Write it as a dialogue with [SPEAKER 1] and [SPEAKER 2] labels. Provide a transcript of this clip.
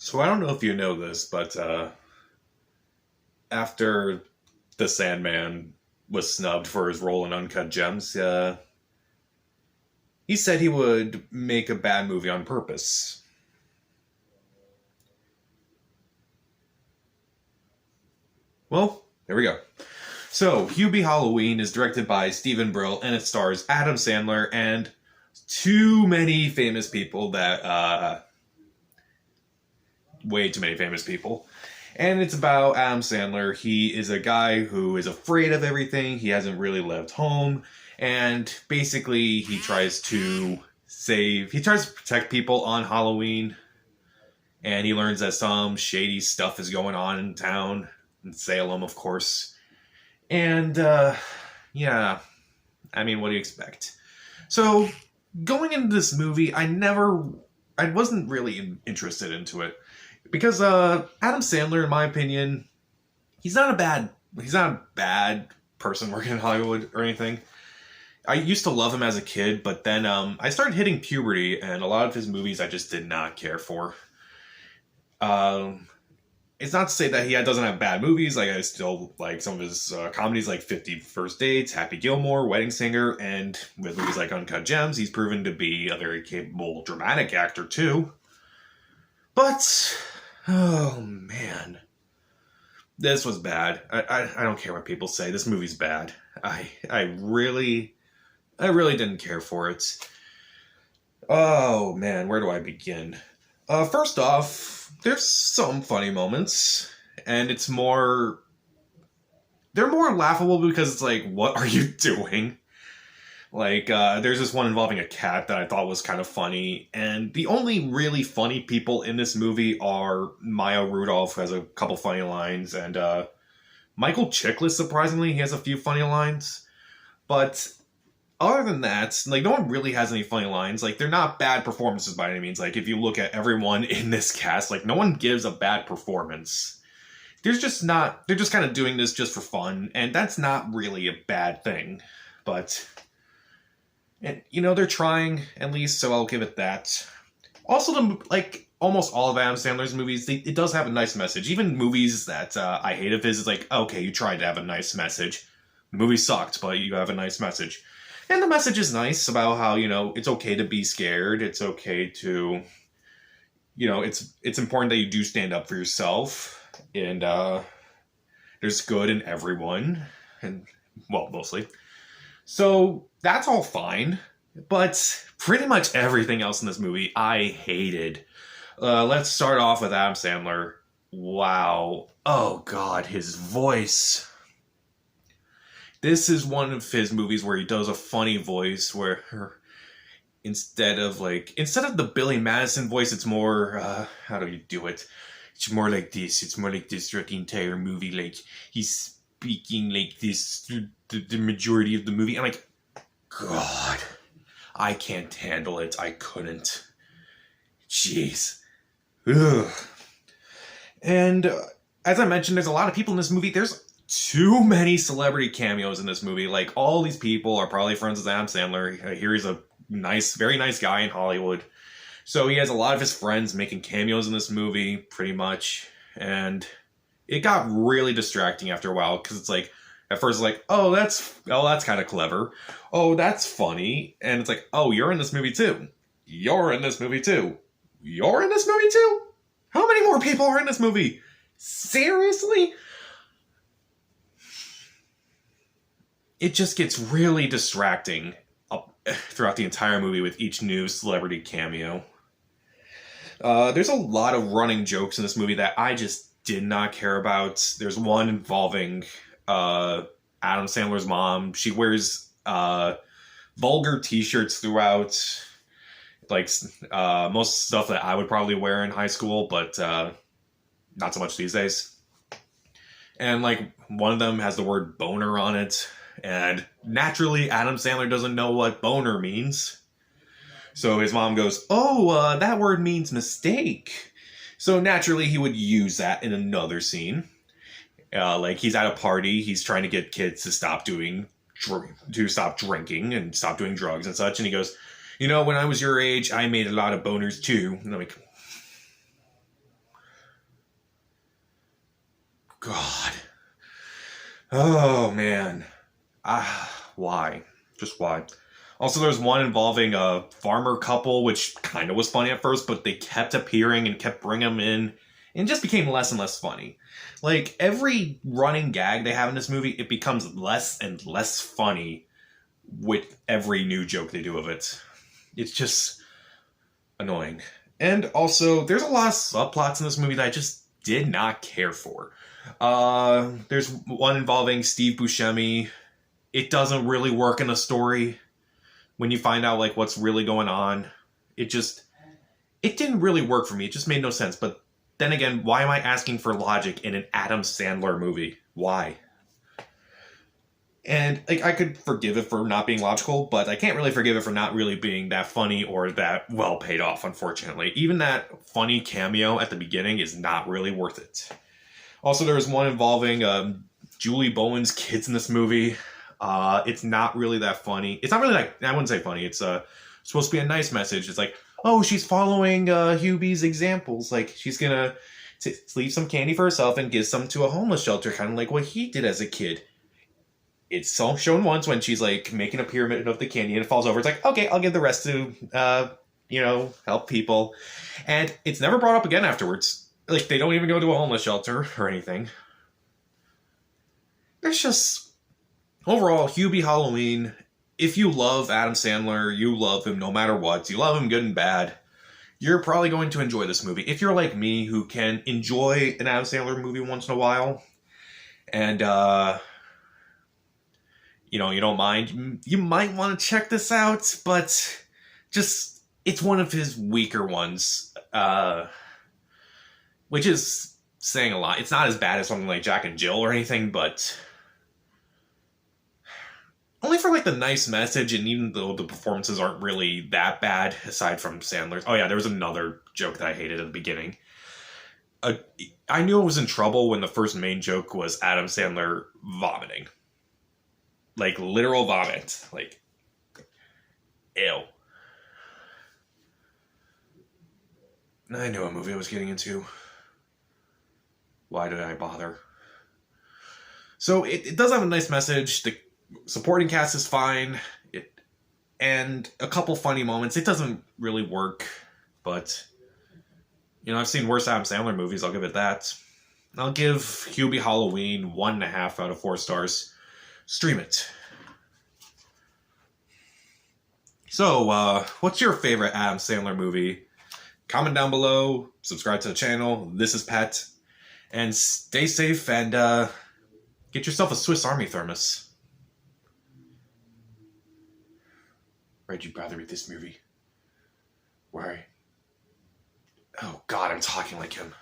[SPEAKER 1] So I don't know if you know this, but after the Sandman was snubbed for his role in Uncut Gems, he said he would make a bad movie on purpose. Well, there we go. So, Hubie Halloween is directed by Stephen Brill, and it stars Adam Sandler and too many famous people way too many famous people. And it's about Adam Sandler. He is a guy who is afraid of everything. He hasn't really left home. And basically, he tries to protect people on Halloween. And he learns that some shady stuff is going on in town, in Salem, of course. And, yeah, I mean, what do you expect? So, going into this movie, I wasn't really interested into it. Because Adam Sandler, in my opinion, he's not a bad person working in Hollywood or anything. I used to love him as a kid, but then I started hitting puberty, and a lot of his movies I just did not care for. It's not to say that he doesn't have bad movies. Like, I still like some of his comedies, like 50 First Dates, Happy Gilmore, Wedding Singer, and with movies like Uncut Gems, he's proven to be a very capable dramatic actor too. But oh man, this was bad. I don't care what people say. This movie's bad. I really didn't care for it. Oh man, where do I begin? First off, there's some funny moments, and they're more laughable because it's like, what are you doing? Like, there's this one involving a cat that I thought was kind of funny, and the only really funny people in this movie are Maya Rudolph, who has a couple funny lines, and Michael Chiklis, surprisingly, he has a few funny lines. But other than that, like, no one really has any funny lines. Like, they're not bad performances by any means. Like, if you look at everyone in this cast, like, no one gives a bad performance. They're just kind of doing this just for fun, and that's not really a bad thing. But... and, they're trying, at least, so I'll give it that. Also, almost all of Adam Sandler's movies, it does have a nice message. Even movies that I hate of his, it's like, okay, you tried to have a nice message. The movie sucked, but you have a nice message. And the message is nice about how, it's okay to be scared. It's okay to, it's important that you do stand up for yourself. And there's good in everyone. And, well, mostly. So that's all fine, but pretty much everything else in this movie I hated. Let's start off with Adam Sandler. Wow. Oh God, his voice. This is one of his movies where he does a funny voice where instead of the Billy Madison voice, it's more, how do you do it? It's more like this. It's more like this throughout the entire movie. Like, he's speaking like this through the majority of the movie. I'm like, God, I can't handle it. I couldn't. Jeez. Ugh. And as I mentioned, there's a lot of people in this movie. There's too many celebrity cameos in this movie. Like, all these people are probably friends with Adam Sandler. I hear he's a very nice guy in Hollywood. So he has a lot of his friends making cameos in this movie, pretty much. And it got really distracting after a while, because it's like, at first it's like, oh, that's kind of clever. Oh, that's funny. And it's like, oh, you're in this movie too. You're in this movie too. You're in this movie too? How many more people are in this movie? Seriously? It just gets really distracting throughout the entire movie with each new celebrity cameo. There's a lot of running jokes in this movie that I just did not care about. There's one involving Adam Sandler's mom. She wears vulgar t-shirts throughout, like most stuff that I would probably wear in high school, but not so much these days. And like, one of them has the word boner on it, and naturally Adam Sandler doesn't know what boner means. So his mom goes, oh, that word means mistake. So naturally he would use that in another scene. Like, he's at a party, he's trying to get kids to stop drinking and stop doing drugs and such, and he goes, when I was your age, I made a lot of boners too. And I'm like, God. Oh, man. Why? Just why? Also, there's one involving a farmer couple, which kind of was funny at first, but they kept appearing and kept bringing them in, and it just became less and less funny. Like, every running gag they have in this movie, it becomes less and less funny with every new joke they do of it. It's just annoying. And also, there's a lot of subplots in this movie that I just did not care for. There's one involving Steve Buscemi. It doesn't really work in the story when you find out like what's really going on. It didn't really work for me. It just made no sense. But then again, why am I asking for logic in an Adam Sandler movie? Why? And like, I could forgive it for not being logical, but I can't really forgive it for not really being that funny or that well paid off, unfortunately. Even that funny cameo at the beginning is not really worth it. Also, there was one involving Julie Bowen's kids in this movie. It's not really that funny. It's not really like, I wouldn't say funny. It's supposed to be a nice message. It's like, oh, she's following Hubie's examples. Like, she's gonna leave some candy for herself and give some to a homeless shelter, kind of like what he did as a kid. It's shown once when she's like making a pyramid of the candy and it falls over. It's like, okay, I'll give the rest to, help people. And it's never brought up again afterwards. Like, they don't even go to a homeless shelter or anything. There's just, overall, Hubie Halloween, if you love Adam Sandler, you love him no matter what. You love him good and bad. You're probably going to enjoy this movie. If you're like me, who can enjoy an Adam Sandler movie once in a while, and, you don't mind, you might want to check this out, but just, it's one of his weaker ones, which is saying a lot. It's not as bad as something like Jack and Jill or anything, but only for like the nice message, and even though the performances aren't really that bad, aside from Sandler's. Oh yeah, there was another joke that I hated at the beginning. I knew I was in trouble when the first main joke was Adam Sandler vomiting. Like, literal vomit. Like, ew. I knew what movie I was getting into. Why did I bother? So, it does have a nice message. The supporting cast is fine. And a couple funny moments. It doesn't really work. But, I've seen worse Adam Sandler movies. I'll give it that. I'll give Hubie Halloween 1.5 out of 4 stars. Stream it. So, what's your favorite Adam Sandler movie? Comment down below, subscribe to the channel. This is Pet. And stay safe and get yourself a Swiss Army thermos. Why'd you bother with this movie? Why? Oh God, I'm talking like him.